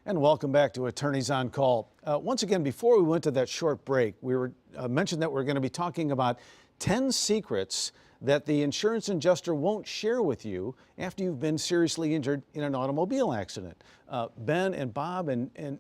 And welcome back to Attorneys on Call. Once again, before we went to that short break, we were mentioned that we're going to be talking about 10 secrets that the insurance adjuster won't share with you after you've been seriously injured in an automobile accident. Ben and Bob and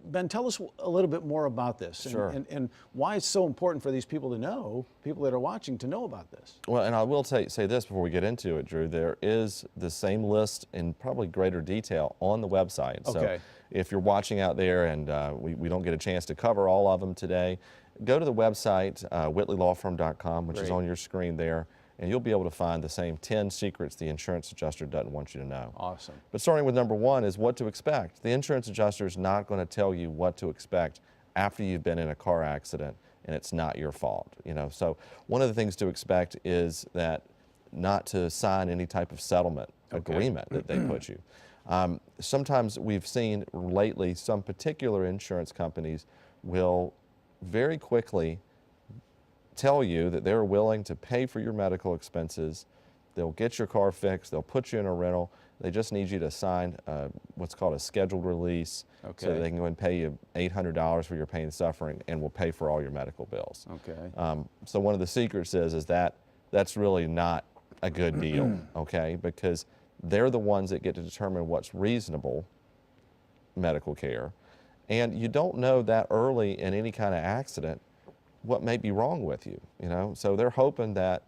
Ben, tell us a little bit more about this and why it's so important for these people to know, people that are watching, to know about this. Well, and I will say this before we get into it, Drew. There is the same list in probably greater detail on the website. Okay. So if you're watching out there and we don't get a chance to cover all of them today, go to the website, whitleylawfirm.com, which is on your screen there, and you'll be able to find the same 10 secrets the insurance adjuster doesn't want you to know. Awesome. But starting with number one is what to expect. The insurance adjuster is not going to tell you what to expect after you've been in a car accident and it's not your fault. So one of the things to expect is that not to sign any type of settlement agreement that they put you. Sometimes we've seen lately some particular insurance companies will very quickly tell you that they're willing to pay for your medical expenses. They'll get your car fixed. They'll put you in a rental. They just need you to sign what's called a scheduled release so that they can go and pay you $800 for your pain and suffering and will pay for all your medical bills. Okay. So one of the secrets is that that's really not a good deal, okay? Because they're the ones that get to determine what's reasonable medical care. And you don't know that early in any kind of accident what may be wrong with you, So they're hoping that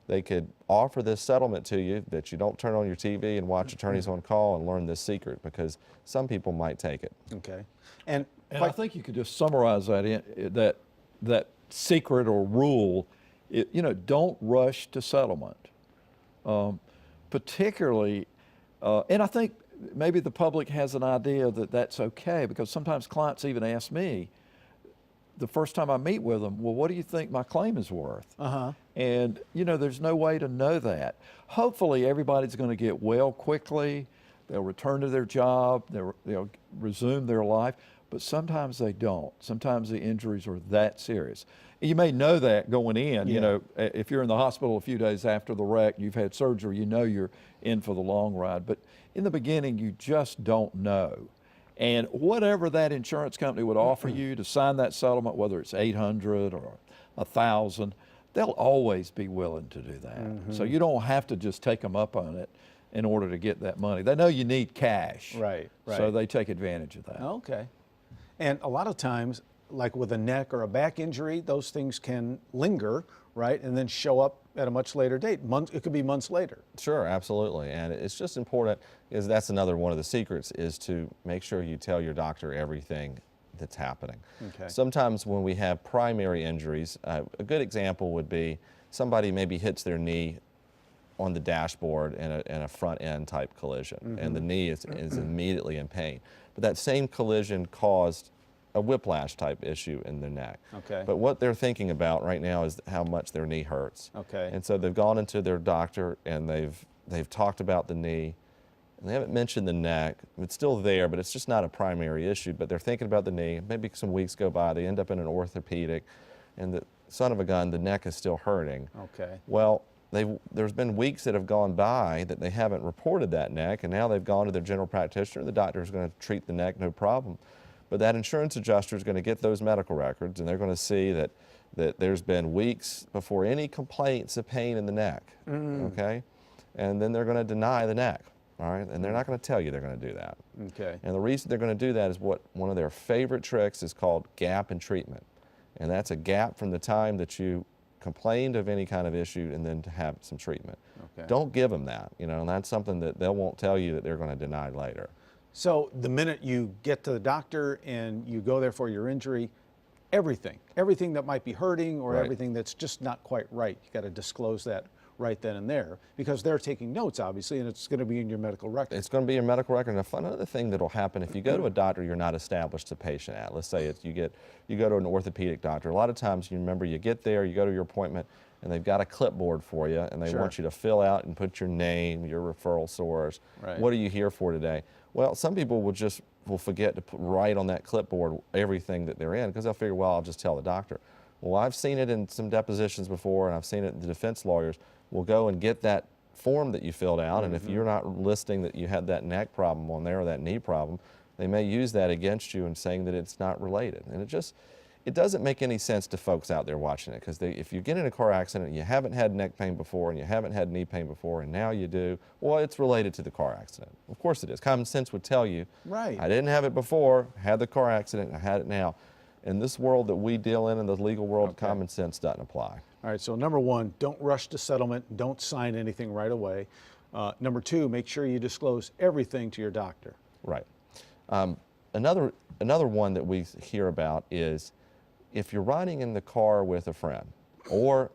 they could offer this settlement to you, that you don't turn on your TV and watch Attorneys on Call and learn this secret, because some people might take it. Okay. And I think you could just summarize that that secret or rule. Don't rush to settlement, particularly, and I think maybe the public has an idea that that's okay, because sometimes clients even ask me, the first time I meet with them, well, what do you think my claim is worth? And, there's no way to know that. Hopefully, everybody's going to get well quickly. They'll return to their job. They'll resume their life. But sometimes they don't. Sometimes the injuries are that serious. You may know that going in. If you're in the hospital a few days after the wreck, you've had surgery, you're in for the long ride. But in the beginning, you just don't know. And whatever that insurance company would offer you to sign that settlement, whether it's $800 or $1,000, they'll always be willing to do that. So you don't have to just take them up on it in order to get that money. They know you need cash. Right. So they take advantage of that. Okay. And a lot of times, like with a neck or a back injury, those things can linger, right, and then show up at a much later date. It could be months later. Sure, absolutely. And it's just important, because that's another one of the secrets, is to make sure you tell your doctor everything that's happening. Okay. Sometimes when we have primary injuries, a good example would be somebody maybe hits their knee on the dashboard in a front end type collision, and the knee is immediately in pain. But that same collision caused a whiplash type issue in their neck. Okay. But what they're thinking about right now is how much their knee hurts. Okay. And so they've gone into their doctor and they've talked about the knee. And they haven't mentioned the neck. It's still there, but it's just not a primary issue. But they're thinking about the knee. Maybe some weeks go by, they end up in an orthopedic, and the son of a gun, the neck is still hurting. Okay. Well, there's been weeks that have gone by that they haven't reported that neck, and now they've gone to their general practitioner. The doctor is going to treat the neck, no problem. But that insurance adjuster is going to get those medical records, and they're going to see that there's been weeks before any complaints of pain in the neck, okay? And then they're going to deny the neck, all right? And they're not going to tell you they're going to do that. Okay. And the reason they're going to do that is one of their favorite tricks is called gap in treatment. And that's a gap from the time that you complained of any kind of issue and then to have some treatment. Okay. Don't give them that, and that's something that they won't tell you that they're going to deny later. So the minute you get to the doctor and you go there for your injury, everything that might be hurting or everything that's just not quite right, you got to disclose that right then and there, because they're taking notes, obviously, and it's going to be in your medical record. It's going to be your medical record. And another thing that will happen if you go to a doctor you're not established a patient at, let's say you go to an orthopedic doctor. A lot of times, you get there, you go to your appointment, and they've got a clipboard for you, and they want you to fill out and put your name, your referral source. Right. What are you here for today? Well, some people will forget to write on that clipboard everything that they're in, because they'll figure, well, I'll just tell the doctor. Well, I've seen it in some depositions before, and I've seen it in the defense lawyers will go and get that form that you filled out, and if you're not listing that you had that neck problem on there or that knee problem, they may use that against you and saying that it's not related. And it doesn't make any sense to folks out there watching it, because if you get in a car accident and you haven't had neck pain before and you haven't had knee pain before and now you do, well, it's related to the car accident. Of course it is. Common sense would tell you, Right. I didn't have it before, had the car accident, I had it now. In this world that we deal in the legal world, Okay. common sense doesn't apply. All right, so number one, don't rush to settlement. Don't sign anything right away. Number two, make sure you disclose everything to your doctor. Right. Another one that we hear about is if you're riding in the car with a friend, or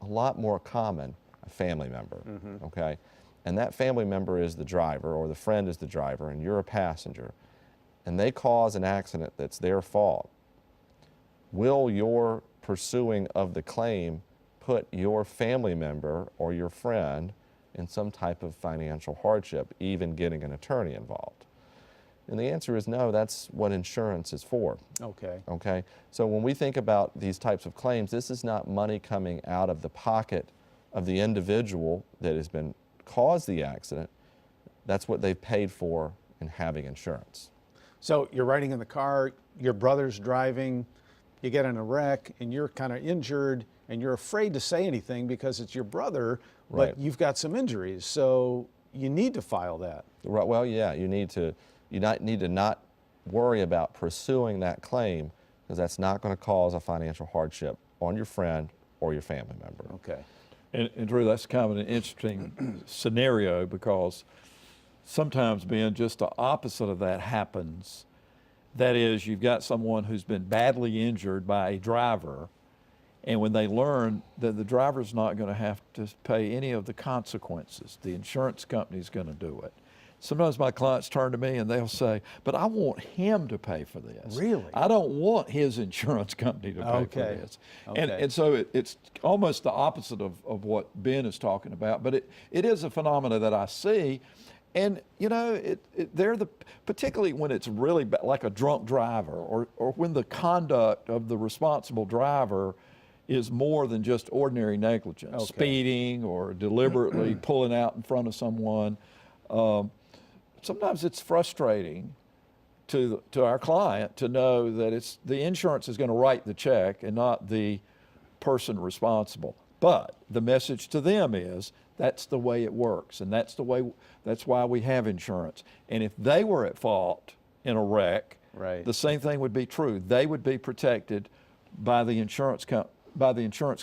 a lot more common, a family member, okay? And that family member is the driver, or the friend is the driver, and you're a passenger, and they cause an accident that's their fault. Will your pursuing of the claim put your family member or your friend in some type of financial hardship, even getting an attorney involved? And the answer is no, that's what insurance is for. Okay. Okay? So when we think about these types of claims, this is not money coming out of the pocket of the individual that has been caused the accident. That's what they've paid for in having insurance. So you're riding in the car, your brother's driving, you get in a wreck, and you're kind of injured, and you're afraid to say anything because it's your brother, but Right. you've got some injuries, so you need to file that. Right, well, yeah, you need to not worry about pursuing that claim, because that's not going to cause a financial hardship on your friend or your family member. Okay. And Drew, that's kind of an interesting scenario, because sometimes, Ben, just the opposite of that happens. That is, you've got someone who's been badly injured by a driver, and when they learn that the driver's not going to have to pay any of the consequences, the insurance company's going to do it. Sometimes my clients turn to me and they'll say, but I want him to pay for this. Really? I don't want his insurance company to pay for Okay. this. Okay. And so it's almost the opposite of what Ben is talking about, but it is a phenomena that I see. And, you know, particularly when it's really like a drunk driver, or when the conduct of the responsible driver is more than just ordinary negligence, Okay. speeding or deliberately pulling out in front of someone. Sometimes it's frustrating to our client to know that it's the insurance is going to write the check and not the person responsible. But the message to them is that's the way it works, and that's why we have insurance. And if they were at fault in a wreck, Right. the same thing would be true. They would be protected by the insurance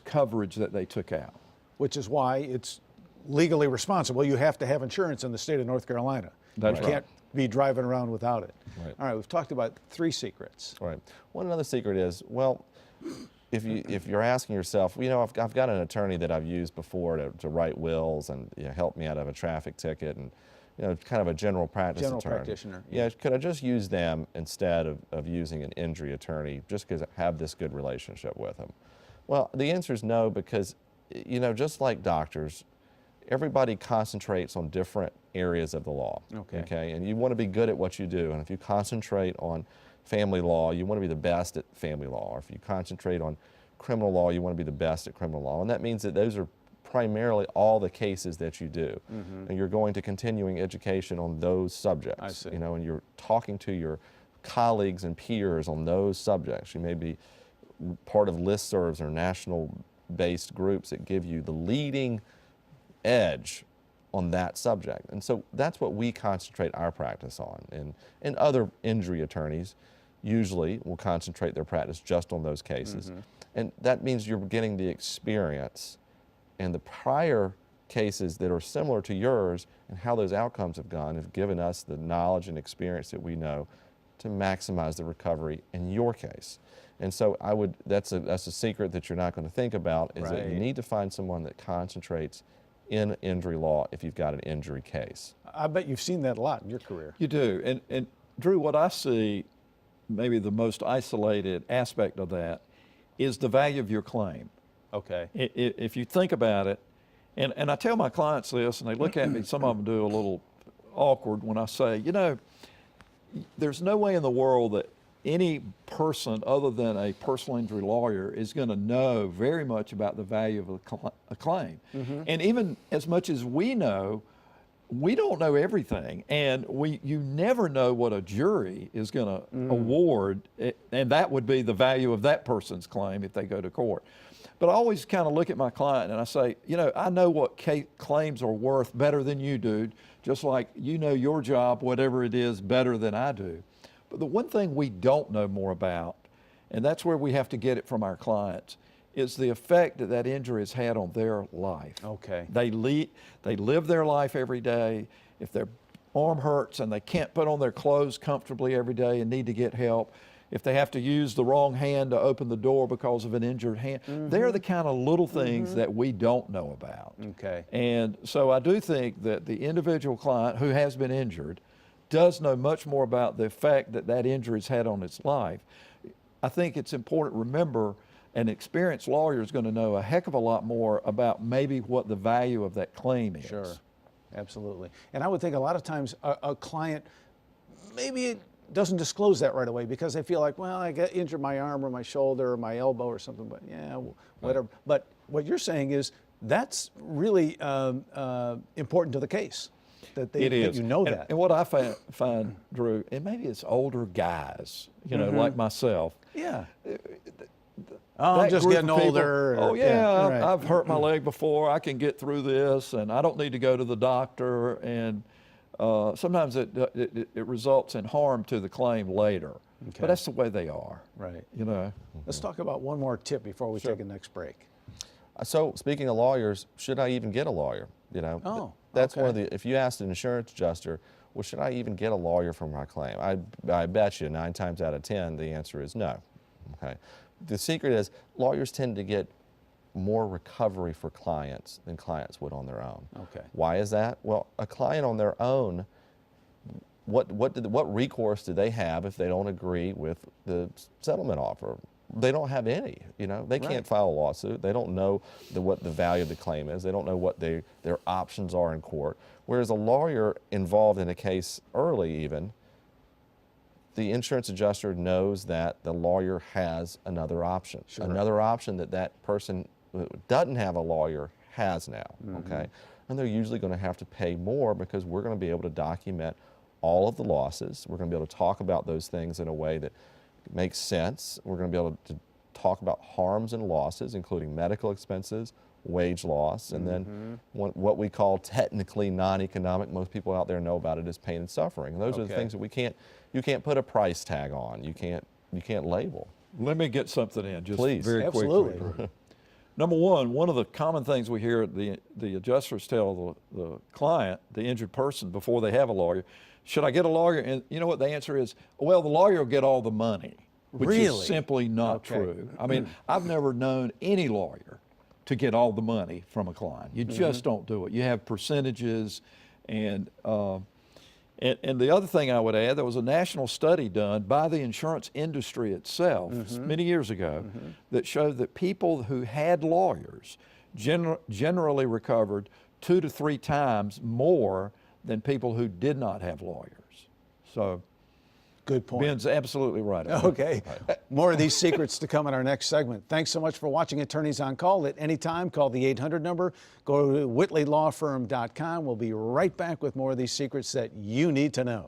coverage that they took out. Which is why it's legally responsible. You have to have insurance in the state of North Carolina. That's you right. can't be driving around without it. Right. All right, we've talked about 3 secrets. Right. One other secret is, well, if you're asking yourself, you know, I've got an attorney that I've used before to write wills and help me out of a traffic ticket, and kind of a general practice General attorney. practitioner. Yeah, could I just use them instead of using an injury attorney, just because I have this good relationship with them? Well, the answer is no, because just like doctors, everybody concentrates on different areas of the law. Okay. And you want to be good at what you do. And if you concentrate on family law, you want to be the best at family law. Or if you concentrate on criminal law, you want to be the best at criminal law. And that means that those are primarily all the cases that you do. And you're going to continuing education on those subjects. I see. And you're talking to your colleagues and peers on those subjects. You may be part of listservs or national-based groups that give you the leading edge on that subject. And so that's what we concentrate our practice on. And other injury attorneys usually will concentrate their practice just on those cases. And that means you're getting the experience and the prior cases that are similar to yours and how those outcomes have gone have given us the knowledge and experience that we know to maximize the recovery in your case. And so that's a secret that you're not going to think about, is that you Right. need to find someone that concentrates in injury law if you've got an injury case. I bet you've seen that a lot in your career. You do. And Drew, what I see, maybe the most isolated aspect of that, is the value of your claim. Okay. If you think about it, and I tell my clients this, and they look at me, some of them do a little awkward when I say, there's no way in the world that any person other than a personal injury lawyer is going to know very much about the value of a claim. And even as much as we know, we don't know everything, and you never know what a jury is going to award, and that would be the value of that person's claim if they go to court. But I always kind of look at my client and I say, you know, I know what claims are worth better than you do, just like you know your job, whatever it is, better than I do. But the one thing we don't know more about, and that's where we have to get it from our clients, is the effect that that injury has had on their life. Okay. They live their life every day. If their arm hurts and they can't put on their clothes comfortably every day and need to get help, if they have to use the wrong hand to open the door because of an injured hand, they're the kind of little things that we don't know about. Okay. And so I do think that the individual client who has been injured does know much more about the effect that that injury has had on its life. I think it's important to remember an experienced lawyer is going to know a heck of a lot more about maybe what the value of that claim is. Sure, absolutely. And I would think a lot of times a client maybe doesn't disclose that right away because they feel like, well, I got injured my arm or my shoulder or my elbow or something, but yeah, whatever. Right. But what you're saying is that's really important to the case. That you know that. And what I find, Drew, and maybe it's older guys, you know, like myself. Yeah. I'm just getting older. Oh, yeah, right. I've hurt my leg before. I can get through this, and I don't need to go to the doctor. And sometimes it results in harm to the claim later. Okay. But that's the way they are. Right. You know. Let's talk about one more tip before we take a next break. So speaking of lawyers, should I even get a lawyer? You know, that's one of the, if you ask an insurance adjuster, well, should I even get a lawyer for my claim? I bet you 9 times out of 10, the answer is no. Okay. The secret is lawyers tend to get more recovery for clients than clients would on their own. Okay. Why is that? Well, a client on their own, what recourse do they have if they don't agree with the settlement offer? They don't have any. You know, they can't file a lawsuit. They don't know what the value of the claim is. They don't know what their options are in court. Whereas a lawyer involved in a case early, even, the insurance adjuster knows that the lawyer has another option, another option that that person who doesn't have a lawyer has now, okay? And they're usually going to have to pay more because we're going to be able to document all of the losses. We're going to be able to talk about those things in a way that makes sense. We're going to be able to talk about harms and losses, including medical expenses, wage loss, and then what we call technically non-economic, most people out there know about it, is pain and suffering. And those are the things that you can't put a price tag on. You can't label. Let me get something in just Please. very Absolutely. quickly. Number one of the common things we hear the adjusters tell the client, the injured person, before they have a lawyer, should I get a lawyer? And you know what the answer is? Well, the lawyer will get all the money, which is simply not true. I mean, I've never known any lawyer to get all the money from a client. You just don't do it. You have percentages, and the other thing I would add, there was a national study done by the insurance industry itself many years ago that showed that people who had lawyers generally recovered 2 to 3 times more than people who did not have lawyers. So good point. Ben's absolutely right. Okay. More of these secrets to come in our next segment. Thanks so much for watching Attorneys on Call. At any time, call the 800 number. Go to whitleylawfirm.com. We'll be right back with more of these secrets that you need to know.